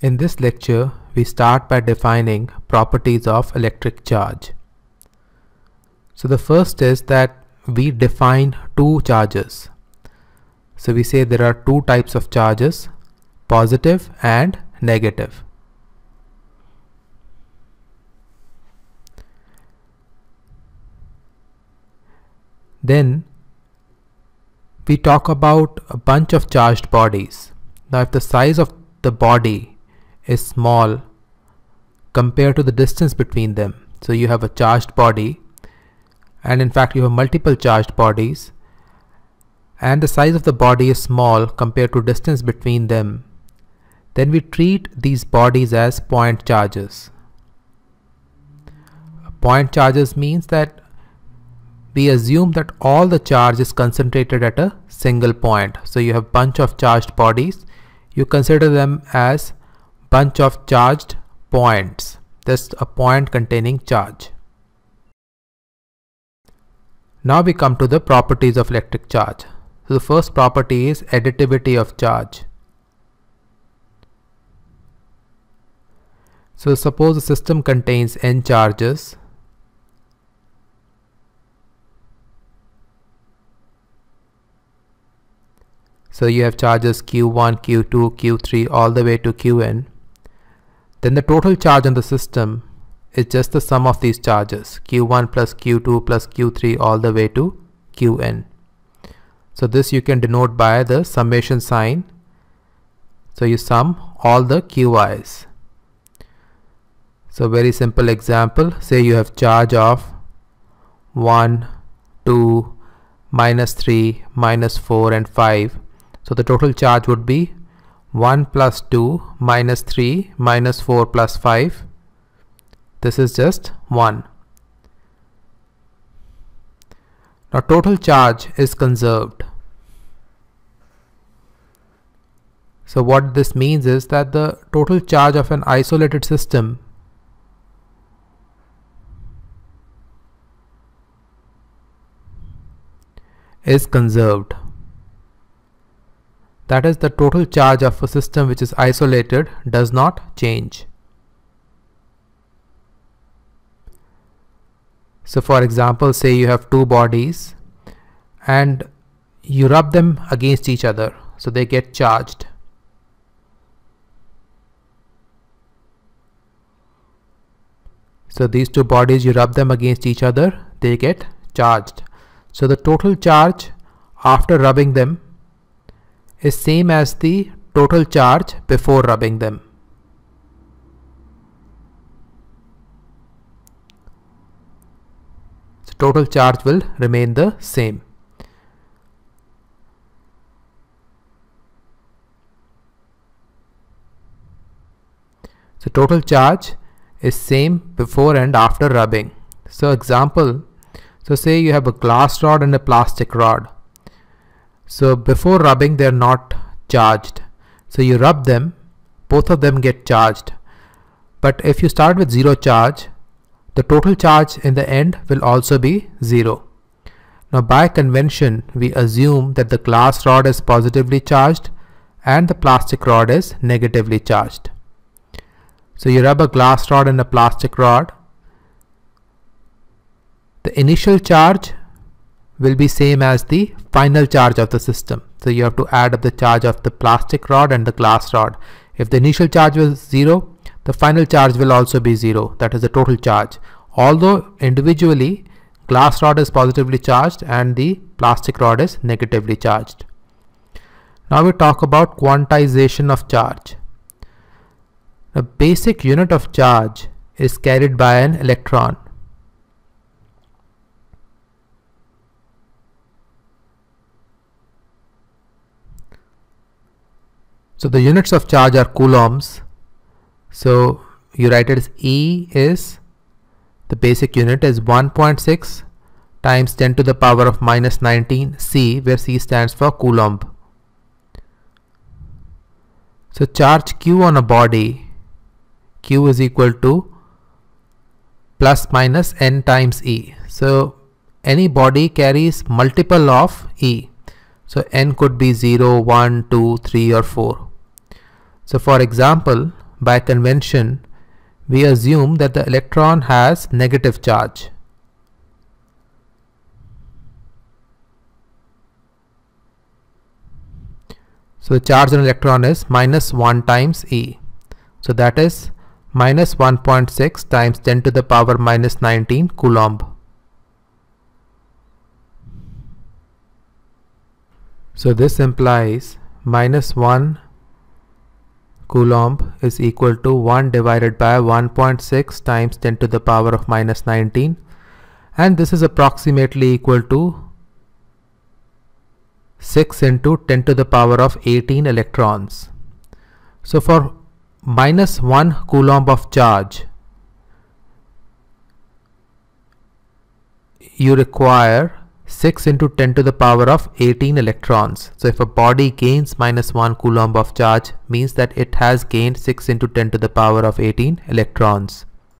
In this lecture, we start by defining properties of electric charge. So the first is that we define two charges. So we say there are two types of charges, positive and negative. Then we talk about a bunch of charged bodies. Now if the size of the body is small compared to the distance between them, so you have a charged body and in fact you have multiple charged bodies, and the size of the body is small compared to distance between them, then we treat these bodies as point charges. Point charges means that we assume that all the charge is concentrated at a single point. So you have bunch of charged bodies, you consider them as bunch of charged points. That's a point containing charge. Now we come to the properties of electric charge. So the first property is additivity of charge. So suppose the system contains n charges. So you have charges Q1, Q2, Q3 all the way to Qn. Then the total charge on the system is just the sum of these charges, Q1 plus Q2 plus Q3 all the way to Qn. So this you can denote by the summation sign. So you sum all the Qi's. So very simple example, say you have charge of 1, 2, minus 3, minus 4 and 5. So the total charge would be 1 plus 2 minus 3 minus 4 plus 5. This is just 1. Now total charge is conserved. So what this means is that the total charge of an isolated system is conserved. That is, the total charge of a system which is isolated does not change. So for example, say you have two bodies and you rub them against each other, so they get charged. So these two bodies, you rub them against each other, they get charged. So the total charge after rubbing them is same as the total charge before rubbing them. So total charge will remain the same. So total charge is same before and after rubbing. So example, so say you have a glass rod and a plastic rod. So before rubbing they are not charged. So you rub them, both of them get charged. But if you start with 0 charge, the total charge in the end will also be 0. Now by convention we assume that the glass rod is positively charged and the plastic rod is negatively charged. So you rub a glass rod and a plastic rod. The initial charge will be same as the final charge of the system. So you have to add up the charge of the plastic rod and the glass rod. If the initial charge was 0, the final charge will also be 0. That is the total charge. Although individually glass rod is positively charged and the plastic rod is negatively charged. Now we talk about quantization of charge. The basic unit of charge is carried by an electron. So the units of charge are coulombs. So you write it as E is, the basic unit is 1.6 times 10 to the power of minus 19 C, where C stands for coulomb. So charge Q on a body, Q is equal to plus minus N times E. So any body carries multiple of E. So N could be 0, 1, 2, 3 or 4. So for example, by convention, we assume that the electron has negative charge. So the charge on electron is minus 1 times E. So that is minus 1.6 times 10 to the power minus 19 Coulomb. So this implies minus 1 Coulomb is equal to 1 divided by 1.6 times 10 to the power of minus 19, and this is approximately equal to 6 into 10 to the power of 18 electrons. So for minus 1 Coulomb of charge, you require 6 into 10 to the power of 18 electrons. So if a body gains minus 1 Coulomb of charge, means that it has gained 6 into 10 to the power of 18 electrons.